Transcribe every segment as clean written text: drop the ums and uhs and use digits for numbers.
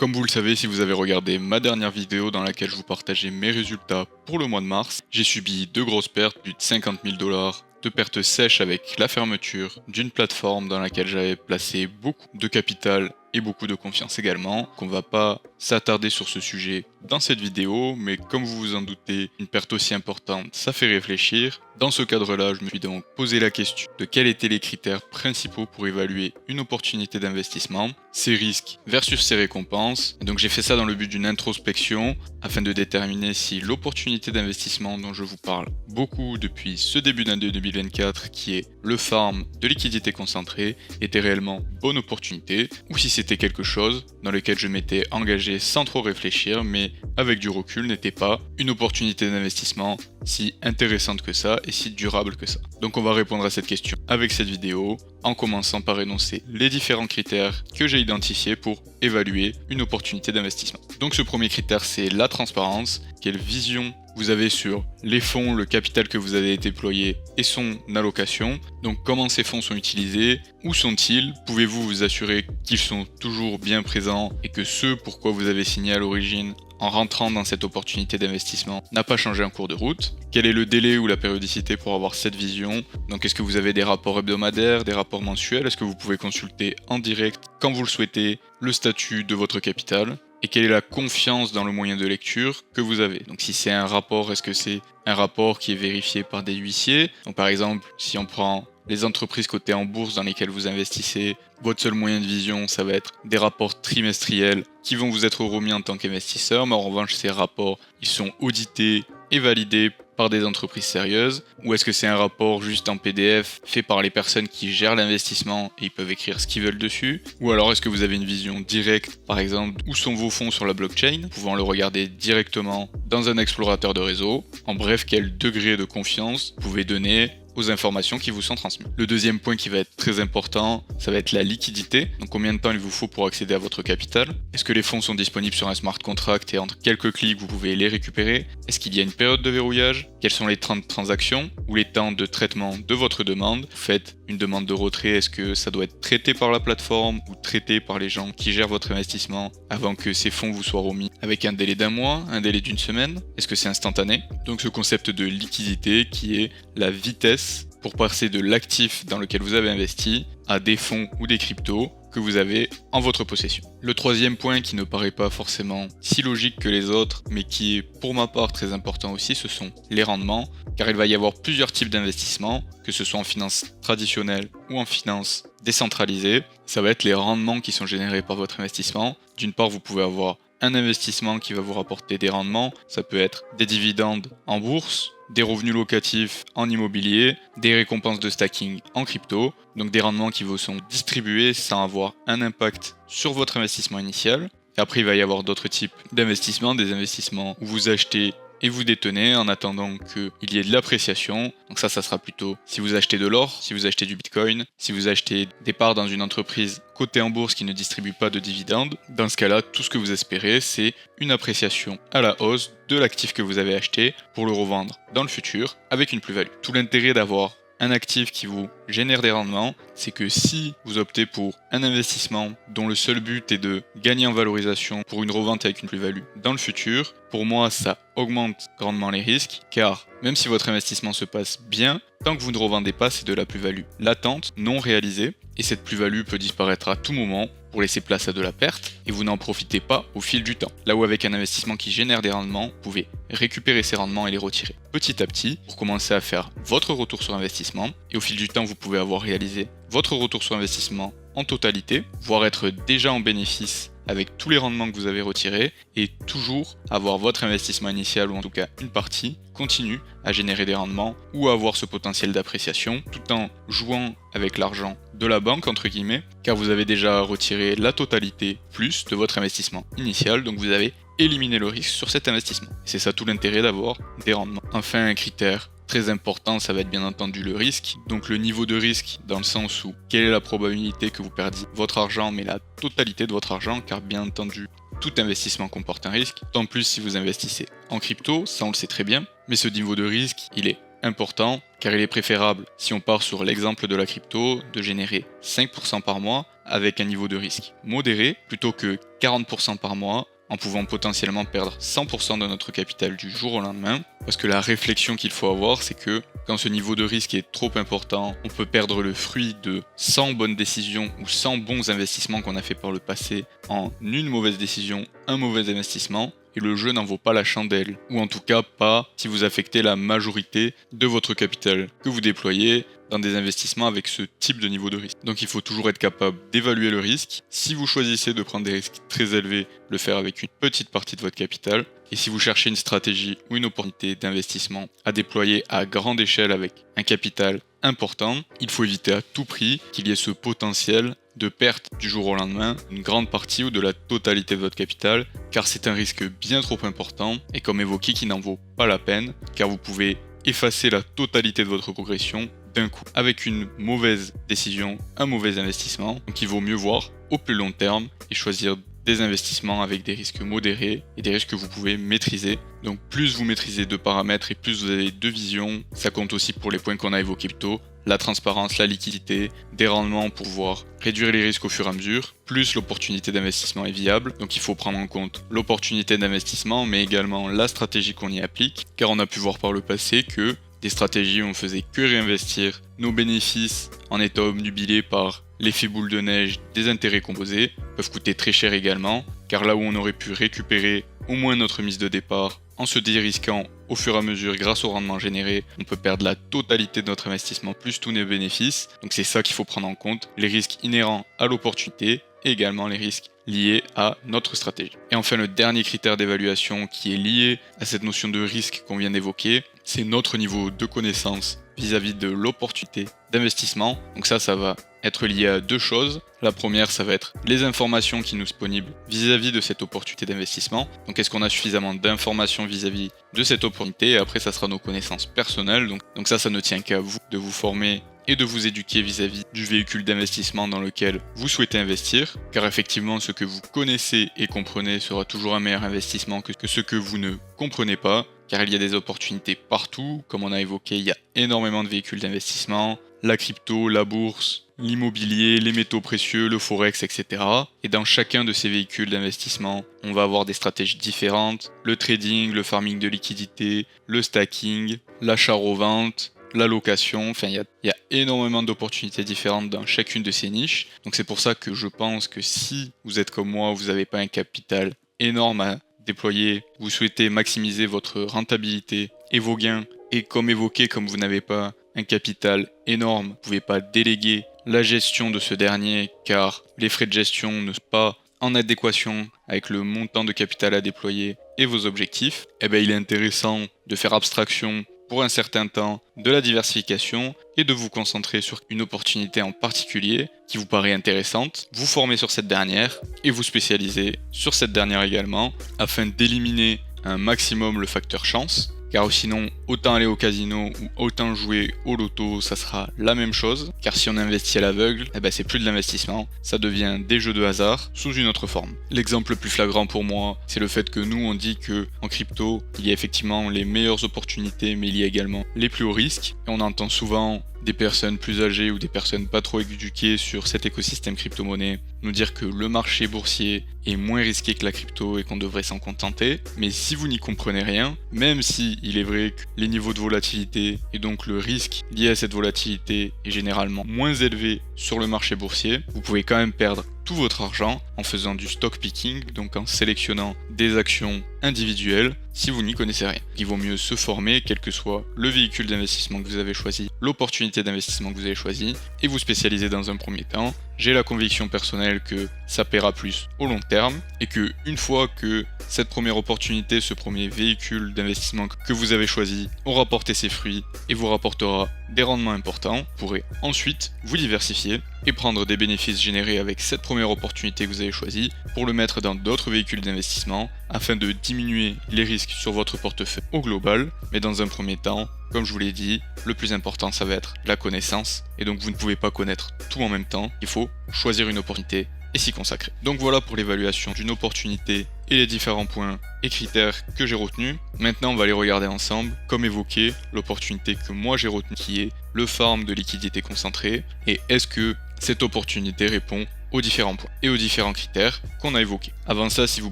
Comme vous le savez, si vous avez regardé ma dernière vidéo dans laquelle je vous partageais mes résultats pour le mois de mars, j'ai subi deux grosses pertes, plus de 50 000 $, de pertes sèches avec la fermeture d'une plateforme dans laquelle j'avais placé beaucoup de capital et beaucoup de confiance également. Qu'on va pas s'attarder sur ce sujet dans cette vidéo, mais comme vous vous en doutez, une perte aussi importante, ça fait réfléchir. Dans ce cadre-là, je me suis donc posé la question de quels étaient les critères principaux pour évaluer une opportunité d'investissement, ses risques versus ses récompenses. Et donc j'ai fait ça dans le but d'une introspection afin de déterminer si l'opportunité d'investissement dont je vous parle beaucoup depuis ce début d'année 2024, qui est le farm de liquidité concentrée, était réellement bonne opportunité, ou si c'était quelque chose dans lequel je m'étais engagé sans trop réfléchir, mais avec du recul n'était pas une opportunité d'investissement si intéressante que ça et si durable que ça. Donc on va répondre à cette question avec cette vidéo, en commençant par énoncer les différents critères que j'ai identifiés pour évaluer une opportunité d'investissement. Donc ce premier critère, c'est la transparence. Quelle vision vous avez sur les fonds, le capital que vous avez déployé et son allocation. Donc comment ces fonds sont utilisés, où sont-ils, pouvez-vous vous assurer qu'ils sont toujours bien présents et que ce pourquoi vous avez signé à l'origine en rentrant dans cette opportunité d'investissement n'a pas changé en cours de route. Quel est le délai ou la périodicité pour avoir cette vision? Donc est-ce que vous avez des rapports hebdomadaires, des rapports mensuels? Est-ce que vous pouvez consulter en direct, quand vous le souhaitez, le statut de votre capital? Et quelle est la confiance dans le moyen de lecture que vous avez? Donc si c'est un rapport, est-ce que c'est un rapport qui est vérifié par des huissiers? Donc par exemple, si on prend les entreprises cotées en bourse dans lesquelles vous investissez, votre seul moyen de vision, ça va être des rapports trimestriels qui vont vous être remis en tant qu'investisseur, mais en revanche, ces rapports, ils sont audités et validés par des entreprises sérieuses, ou est-ce que c'est un rapport juste en PDF fait par les personnes qui gèrent l'investissement et ils peuvent écrire ce qu'ils veulent dessus? Ou alors est-ce que vous avez une vision directe, par exemple, où sont vos fonds sur la blockchain, pouvant le regarder directement dans un explorateur de réseau? En bref, quel degré de confiance vous pouvez donner aux informations qui vous sont transmises. Le deuxième point qui va être très important, ça va être la liquidité. Donc combien de temps il vous faut pour accéder à votre capital? Est-ce que les fonds sont disponibles sur un smart contract et entre quelques clics vous pouvez les récupérer? Est-ce qu'il y a une période de verrouillage? Quels sont les temps de transaction ou les temps de traitement de votre demande? Vous faites une demande de retrait, est-ce que ça doit être traité par la plateforme ou traité par les gens qui gèrent votre investissement avant que ces fonds vous soient remis avec un délai d'un mois, un délai d'une semaine? Est-ce que c'est instantané? Donc ce concept de liquidité qui est la vitesse pour passer de l'actif dans lequel vous avez investi à des fonds ou des cryptos que vous avez en votre possession. Le troisième point qui ne paraît pas forcément si logique que les autres, mais qui est pour ma part très important aussi, ce sont les rendements, car il va y avoir plusieurs types d'investissements, que ce soit en finance traditionnelle ou en finance décentralisée. Ça va être les rendements qui sont générés par votre investissement. D'une part, vous pouvez avoir un investissement qui va vous rapporter des rendements, ça peut être des dividendes en bourse, des revenus locatifs en immobilier, des récompenses de stacking en crypto, donc des rendements qui vous sont distribués sans avoir un impact sur votre investissement initial. Et après, il va y avoir d'autres types d'investissements, des investissements où vous achetez et vous détenez en attendant qu'il y ait de l'appréciation. Donc ça sera plutôt si vous achetez de l'or, si vous achetez du bitcoin, si vous achetez des parts dans une entreprise cotée en bourse qui ne distribue pas de dividendes. Dans ce cas-là, tout ce que vous espérez, c'est une appréciation à la hausse de l'actif que vous avez acheté pour le revendre dans le futur avec une plus-value. Tout l'intérêt d'avoir un actif qui vous génère des rendements, c'est que si vous optez pour un investissement dont le seul but est de gagner en valorisation pour une revente avec une plus-value dans le futur, pour moi ça augmente grandement les risques, car même si votre investissement se passe bien, tant que vous ne revendez pas, c'est de la plus-value latente, non réalisée, et cette plus-value peut disparaître à tout moment pour laisser place à de la perte, et vous n'en profitez pas au fil du temps. Là où avec un investissement qui génère des rendements, vous pouvez récupérer ces rendements et les retirer petit à petit pour commencer à faire votre retour sur investissement, et au fil du temps, vous pouvez avoir réalisé votre retour sur investissement en totalité, voire être déjà en bénéfice avec tous les rendements que vous avez retirés et toujours avoir votre investissement initial ou en tout cas une partie continue à générer des rendements ou à avoir ce potentiel d'appréciation tout en jouant avec l'argent de la banque entre guillemets car vous avez déjà retiré la totalité plus de votre investissement initial, donc vous avez éliminé le risque sur cet investissement. C'est ça tout l'intérêt d'avoir des rendements. Enfin, un critère très important, ça va être bien entendu le risque. Donc le niveau de risque dans le sens où quelle est la probabilité que vous perdiez votre argent, mais la totalité de votre argent, car bien entendu tout investissement comporte un risque. Tant plus si vous investissez en crypto, ça on le sait très bien, mais ce niveau de risque il est important car il est préférable, si on part sur l'exemple de la crypto, de générer 5% par mois avec un niveau de risque modéré plutôt que 40% par mois en pouvant potentiellement perdre 100% de notre capital du jour au lendemain. Parce que la réflexion qu'il faut avoir, c'est que quand ce niveau de risque est trop important, on peut perdre le fruit de 100 bonnes décisions ou 100 bons investissements qu'on a fait par le passé en une mauvaise décision, un mauvais investissement. Et le jeu n'en vaut pas la chandelle, ou en tout cas pas si vous affectez la majorité de votre capital que vous déployez dans des investissements avec ce type de niveau de risque. Donc il faut toujours être capable d'évaluer le risque. Si vous choisissez de prendre des risques très élevés, le faire avec une petite partie de votre capital. Et si vous cherchez une stratégie ou une opportunité d'investissement à déployer à grande échelle avec un capital important, il faut éviter à tout prix qu'il y ait ce potentiel de perte du jour au lendemain, une grande partie ou de la totalité de votre capital, car c'est un risque bien trop important et comme évoqué qui n'en vaut pas la peine, car vous pouvez effacer la totalité de votre progression d'un coup avec une mauvaise décision, un mauvais investissement. Donc il vaut mieux voir au plus long terme et choisir des investissements avec des risques modérés et des risques que vous pouvez maîtriser. Donc plus vous maîtrisez de paramètres et plus vous avez de vision, ça compte aussi pour les points qu'on a évoqués plus tôt, la transparence, la liquidité, des rendements pour pouvoir réduire les risques au fur et à mesure, plus l'opportunité d'investissement est viable. Donc il faut prendre en compte l'opportunité d'investissement mais également la stratégie qu'on y applique, car on a pu voir par le passé que des stratégies où on faisait que réinvestir nos bénéfices en état obnubilé par l'effet boule de neige des intérêts composés peuvent coûter très cher également, car là où on aurait pu récupérer au moins notre mise de départ en se dérisquant au fur et à mesure grâce au rendement généré, on peut perdre la totalité de notre investissement plus tous nos bénéfices. Donc c'est ça qu'il faut prendre en compte, les risques inhérents à l'opportunité et également les risques liés à notre stratégie. Et enfin le dernier critère d'évaluation qui est lié à cette notion de risque qu'on vient d'évoquer, c'est notre niveau de connaissance vis-à-vis de l'opportunité d'investissement. Donc ça va être lié à deux choses. La première, ça va être les informations qui nous sont disponibles vis-à-vis de cette opportunité d'investissement. Donc est-ce qu'on a suffisamment d'informations vis-à-vis de cette opportunité, et après ça sera nos connaissances personnelles. Donc ça ne tient qu'à vous de vous former et de vous éduquer vis-à-vis du véhicule d'investissement dans lequel vous souhaitez investir, car effectivement ce que vous connaissez et comprenez sera toujours un meilleur investissement que ce que vous ne comprenez pas, car il y a des opportunités partout, comme on a évoqué, il y a énormément de véhicules d'investissement, la crypto, la bourse, l'immobilier, les métaux précieux, le forex, etc. Et dans chacun de ces véhicules d'investissement, on va avoir des stratégies différentes, le trading, le farming de liquidité, le stacking, l'achat-revente, la location, enfin il y a énormément d'opportunités différentes dans chacune de ces niches. Donc c'est pour ça que je pense que si vous êtes comme moi, vous n'avez pas un capital énorme à déployer, vous souhaitez maximiser votre rentabilité et vos gains, et comme évoqué, comme vous n'avez pas un capital énorme, vous ne pouvez pas déléguer la gestion de ce dernier car les frais de gestion ne sont pas en adéquation avec le montant de capital à déployer et vos objectifs, il est intéressant de faire abstraction pour un certain temps de la diversification et de vous concentrer sur une opportunité en particulier qui vous paraît intéressante, vous former sur cette dernière et vous spécialiser sur cette dernière également afin d'éliminer un maximum le facteur chance, car sinon autant aller au casino ou autant jouer au loto, ça sera la même chose, car si on investit à l'aveugle, c'est plus de l'investissement, ça devient des jeux de hasard sous une autre forme. L'exemple le plus flagrant pour moi, c'est le fait que nous on dit que en crypto, il y a effectivement les meilleures opportunités, mais il y a également les plus hauts risques, et on entend souvent des personnes plus âgées ou des personnes pas trop éduquées sur cet écosystème crypto-monnaie nous dire que le marché boursier est moins risqué que la crypto et qu'on devrait s'en contenter. Mais si vous n'y comprenez rien, même si il est vrai que les niveaux de volatilité et donc le risque lié à cette volatilité est généralement moins élevé sur le marché boursier, vous pouvez quand même perdre tout votre argent en faisant du stock picking, donc en sélectionnant des actions individuelles si vous n'y connaissez rien. Il vaut mieux se former, quel que soit le véhicule d'investissement que vous avez choisi, l'opportunité d'investissement que vous avez choisi, et vous spécialiser dans un premier temps. J'ai la conviction personnelle que ça paiera plus au long terme, et que une fois que cette première opportunité, ce premier véhicule d'investissement que vous avez choisi aura porté ses fruits et vous rapportera des rendements importants, vous pourrez ensuite vous diversifier et prendre des bénéfices générés avec cette première opportunité que vous avez choisie pour le mettre dans d'autres véhicules d'investissement afin de diminuer les risques sur votre portefeuille au global. Mais dans un premier temps, comme je vous l'ai dit, le plus important ça va être la connaissance, et donc vous ne pouvez pas connaître tout en même temps, il faut choisir une opportunité et s'y consacrer. Donc voilà pour l'évaluation d'une opportunité et les différents points et critères que j'ai retenus. Maintenant on va les regarder ensemble. Comme évoqué, l'opportunité que moi j'ai retenue qui est le farm de liquidité concentrée, et est-ce que cette opportunité répond aux différents points et aux différents critères qu'on a évoqués. Avant ça, si vous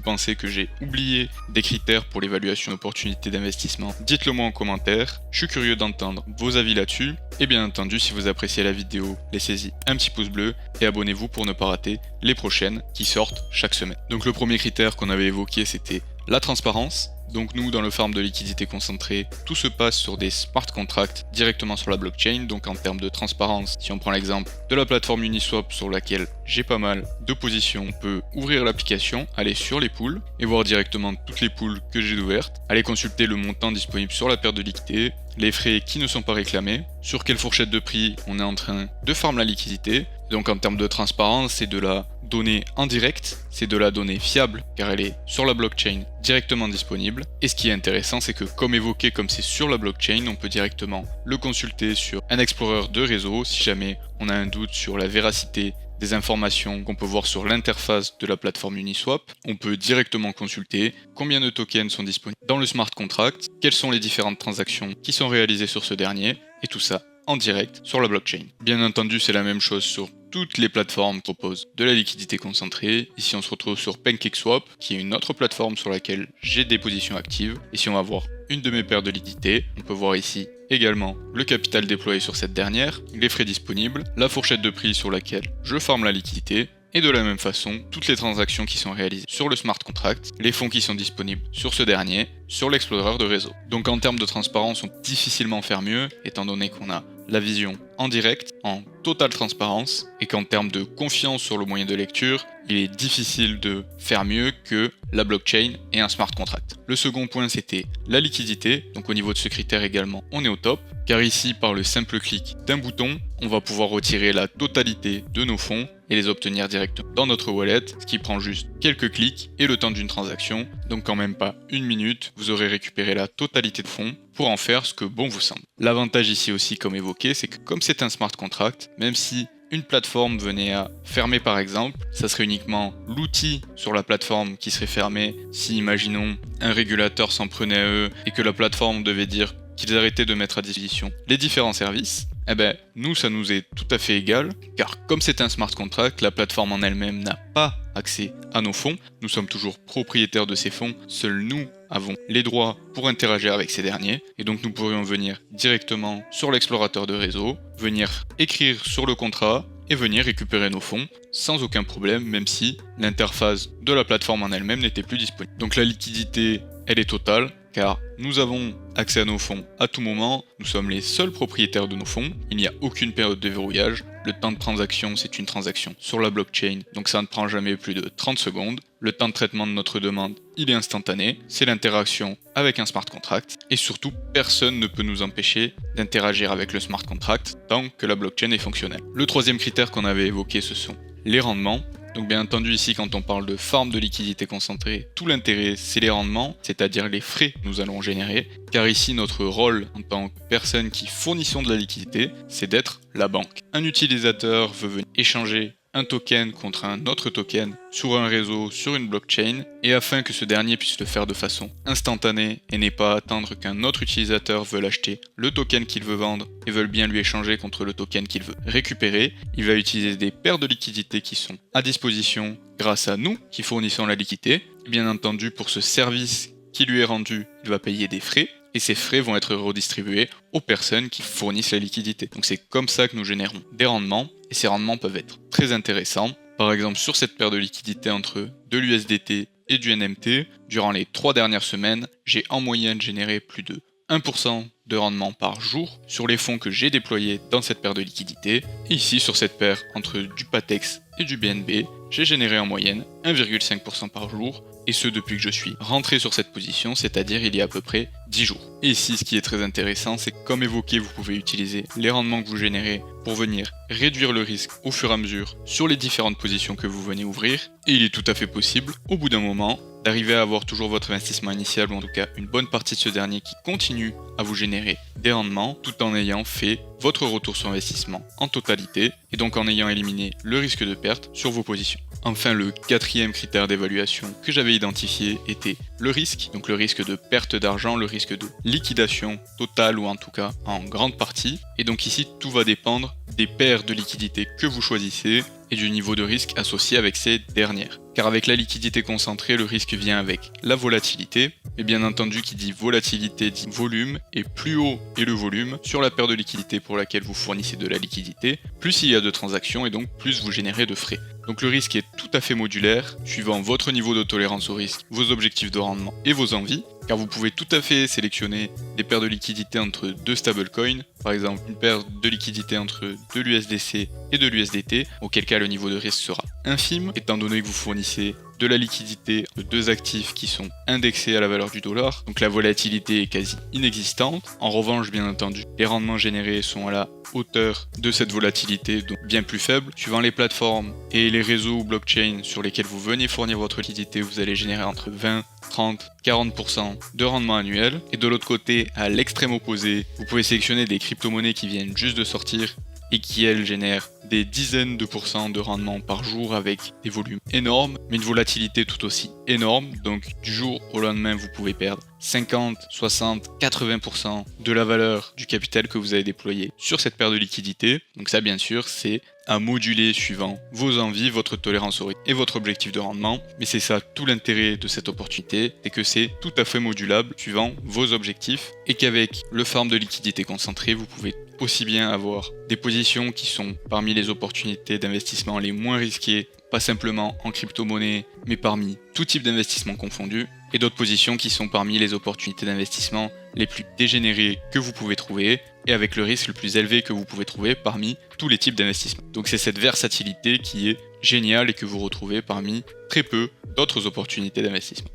pensez que j'ai oublié des critères pour l'évaluation d'opportunité d'investissement, dites-le moi en commentaire, je suis curieux d'entendre vos avis là-dessus, et bien entendu si vous appréciez la vidéo, laissez-y un petit pouce bleu et abonnez-vous pour ne pas rater les prochaines qui sortent chaque semaine. Donc le premier critère qu'on avait évoqué, c'était la transparence. Donc nous, dans le farm de liquidité concentrée, tout se passe sur des smart contracts directement sur la blockchain. Donc en termes de transparence, si on prend l'exemple de la plateforme Uniswap sur laquelle j'ai pas mal de positions, on peut ouvrir l'application, aller sur les pools et voir directement toutes les pools que j'ai ouvertes, aller consulter le montant disponible sur la paire de liquidité, les frais qui ne sont pas réclamés, sur quelle fourchette de prix on est en train de farm la liquidité. Donc en termes de transparence, c'est de la donnée en direct, c'est de la donnée fiable car elle est sur la blockchain directement disponible. Et ce qui est intéressant, c'est que comme évoqué, comme c'est sur la blockchain, on peut directement le consulter sur un explorer de réseau si jamais on a un doute sur la véracité des informations qu'on peut voir sur l'interface de la plateforme Uniswap. On peut directement consulter combien de tokens sont disponibles dans le smart contract, quelles sont les différentes transactions qui sont réalisées sur ce dernier, et tout ça en direct sur la blockchain. Bien entendu, c'est la même chose sur toutes les plateformes qui proposent de la liquidité concentrée. Ici, on se retrouve sur PancakeSwap, qui est une autre plateforme sur laquelle j'ai des positions actives. Ici, on va voir une de mes paires de liquidités. On peut voir ici également le capital déployé sur cette dernière, les frais disponibles, la fourchette de prix sur laquelle je farme la liquidité, et de la même façon, toutes les transactions qui sont réalisées sur le smart contract, les fonds qui sont disponibles sur ce dernier, sur l'explorer de réseau. Donc en termes de transparence, on peut difficilement faire mieux, étant donné qu'on a la vision en direct, en totale transparence, et qu'en termes de confiance sur le moyen de lecture, il est difficile de faire mieux que la blockchain et un smart contract. Le second point, c'était la liquidité. Donc au niveau de ce critère également, on est au top, car ici, par le simple clic d'un bouton, on va pouvoir retirer la totalité de nos fonds et les obtenir directement dans notre wallet, ce qui prend juste quelques clics et le temps d'une transaction. Donc quand même pas une minute, vous aurez récupéré la totalité de fonds pour en faire ce que bon vous semble. L'avantage ici aussi, comme évoqué, c'est que comme c'est un smart contract, même si une plateforme venait à fermer par exemple, ça serait uniquement l'outil sur la plateforme qui serait fermé si, imaginons, un régulateur s'en prenait à eux et que la plateforme devait dire qu'ils arrêtaient de mettre à disposition les différents services. Eh ben, nous, ça nous est tout à fait égal, car comme c'est un smart contract, la plateforme en elle-même n'a pas accès à nos fonds, nous sommes toujours propriétaires de ces fonds, seuls nous avons les droits pour interagir avec ces derniers, et donc nous pourrions venir directement sur l'explorateur de réseau, venir écrire sur le contrat, et venir récupérer nos fonds sans aucun problème, même si l'interface de la plateforme en elle-même n'était plus disponible. Donc la liquidité, elle est totale, car nous avons accès à nos fonds à tout moment, nous sommes les seuls propriétaires de nos fonds, il n'y a aucune période de verrouillage, le temps de transaction c'est une transaction sur la blockchain, donc ça ne prend jamais plus de 30 secondes, le temps de traitement de notre demande il est instantané, c'est l'interaction avec un smart contract, et surtout personne ne peut nous empêcher d'interagir avec le smart contract tant que la blockchain est fonctionnelle. Le troisième critère qu'on avait évoqué, ce sont les rendements. Donc bien entendu ici quand on parle de farm de liquidité concentrée, tout l'intérêt c'est les rendements, c'est-à-dire les frais que nous allons générer, car ici notre rôle en tant que personne qui fournissons de la liquidité, c'est d'être la banque. Un utilisateur veut venir échanger un token contre un autre token sur un réseau, sur une blockchain, et afin que ce dernier puisse le faire de façon instantanée et n'ait pas à attendre qu'un autre utilisateur veuille acheter le token qu'il veut vendre et veuille bien lui échanger contre le token qu'il veut récupérer, il va utiliser des paires de liquidités qui sont à disposition grâce à nous qui fournissons la liquidité. Bien entendu, pour ce service qui lui est rendu, il va payer des frais, et ces frais vont être redistribués aux personnes qui fournissent la liquidité. Donc c'est comme ça que nous générons des rendements, et ces rendements peuvent être très intéressants. Par exemple, sur cette paire de liquidités entre de l'USDT et du NMT, durant les 3 dernières semaines, j'ai en moyenne généré plus de 1% de rendement par jour sur les fonds que j'ai déployés dans cette paire de liquidités. Et ici, sur cette paire entre du PATEX et du BNB, j'ai généré en moyenne 1,5% par jour, et ce depuis que je suis rentré sur cette position, c'est-à-dire il y a à peu près 10 jours. Et ici, ce qui est très intéressant, c'est que comme évoqué, vous pouvez utiliser les rendements que vous générez pour venir réduire le risque au fur et à mesure sur les différentes positions que vous venez ouvrir, et il est tout à fait possible, au bout d'un moment, d'arriver à avoir toujours votre investissement initial, ou en tout cas une bonne partie de ce dernier qui continue à vous générer des rendements tout en ayant fait votre retour sur investissement en totalité et donc en ayant éliminé le risque de perte sur vos positions. Enfin, le quatrième critère d'évaluation que j'avais identifié était le risque, donc le risque de perte d'argent, le risque de liquidation totale ou en tout cas en grande partie. Et donc ici, tout va dépendre des paires de liquidités que vous choisissez et du niveau de risque associé avec ces dernières. Car avec la liquidité concentrée, le risque vient avec la volatilité. Et bien entendu, qui dit volatilité dit volume, et plus haut est le volume sur la paire de liquidités pour laquelle vous fournissez de la liquidité, plus il y a de transactions et donc plus vous générez de frais. Donc le risque est tout à fait modulaire, suivant votre niveau de tolérance au risque, vos objectifs de rendement et vos envies, car vous pouvez tout à fait sélectionner des paires de liquidités entre deux stablecoins, par exemple une paire de liquidités entre de l'USDC et de l'USDT, auquel cas le niveau de risque sera infime, étant donné que vous fournissez de la liquidité de deux actifs qui sont indexés à la valeur du dollar, donc la volatilité est quasi inexistante. En revanche, bien entendu, les rendements générés sont à la hauteur de cette volatilité, donc bien plus faible. Suivant les plateformes et les réseaux ou blockchain sur lesquels vous venez fournir votre liquidité, vous allez générer entre 20, 30, 40% de rendement annuel. Et de l'autre côté, à l'extrême opposé, vous pouvez sélectionner des crypto-monnaies qui viennent juste de sortir et qui, elles, génèrent des dizaines de pourcents de rendement par jour avec des volumes énormes, mais une volatilité tout aussi énorme. Donc du jour au lendemain, vous pouvez perdre 50, 60, 80% de la valeur du capital que vous avez déployé sur cette paire de liquidités. Donc ça, bien sûr, c'est à moduler suivant vos envies, votre tolérance au risque et votre objectif de rendement. Mais c'est ça tout l'intérêt de cette opportunité, c'est que c'est tout à fait modulable suivant vos objectifs et qu'avec le farm de liquidité concentré, vous pouvez aussi bien avoir des positions qui sont parmi les opportunités d'investissement les moins risquées, pas simplement en crypto-monnaie, mais parmi tout type d'investissement confondu, et d'autres positions qui sont parmi les opportunités d'investissement les plus dégénérées que vous pouvez trouver, et avec le risque le plus élevé que vous pouvez trouver parmi tous les types d'investissement. Donc c'est cette versatilité qui est géniale et que vous retrouvez parmi très peu d'autres opportunités d'investissement.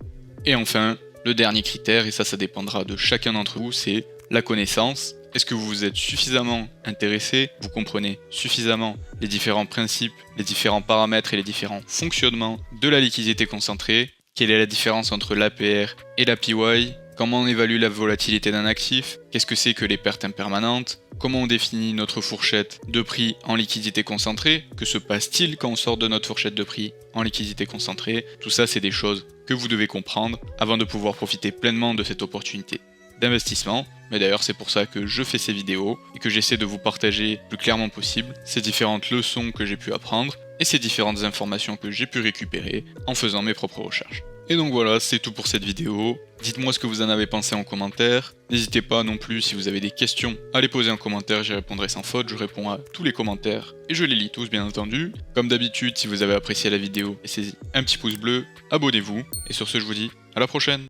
Et enfin, le dernier critère, et ça dépendra de chacun d'entre vous, c'est la connaissance. Est-ce que vous vous êtes suffisamment intéressé, vous comprenez suffisamment les différents principes, les différents paramètres et les différents fonctionnements de la liquidité concentrée? Quelle est la différence entre l'APR et l'APY? Comment on évalue la volatilité d'un actif? Qu'est-ce que c'est que les pertes impermanentes? Comment on définit notre fourchette de prix en liquidité concentrée? Que se passe-t-il quand on sort de notre fourchette de prix en liquidité concentrée? Tout ça, c'est des choses que vous devez comprendre avant de pouvoir profiter pleinement de cette opportunité d'investissement. Mais d'ailleurs, c'est pour ça que je fais ces vidéos et que j'essaie de vous partager le plus clairement possible ces différentes leçons que j'ai pu apprendre et ces différentes informations que j'ai pu récupérer en faisant mes propres recherches. Et donc voilà, c'est tout pour cette vidéo. Dites-moi ce que vous en avez pensé en commentaire. N'hésitez pas non plus, si vous avez des questions, à les poser en commentaire, j'y répondrai sans faute. Je réponds à tous les commentaires et je les lis tous, bien entendu. Comme d'habitude, si vous avez apprécié la vidéo, laissez un petit pouce bleu, abonnez-vous. Et sur ce, je vous dis à la prochaine.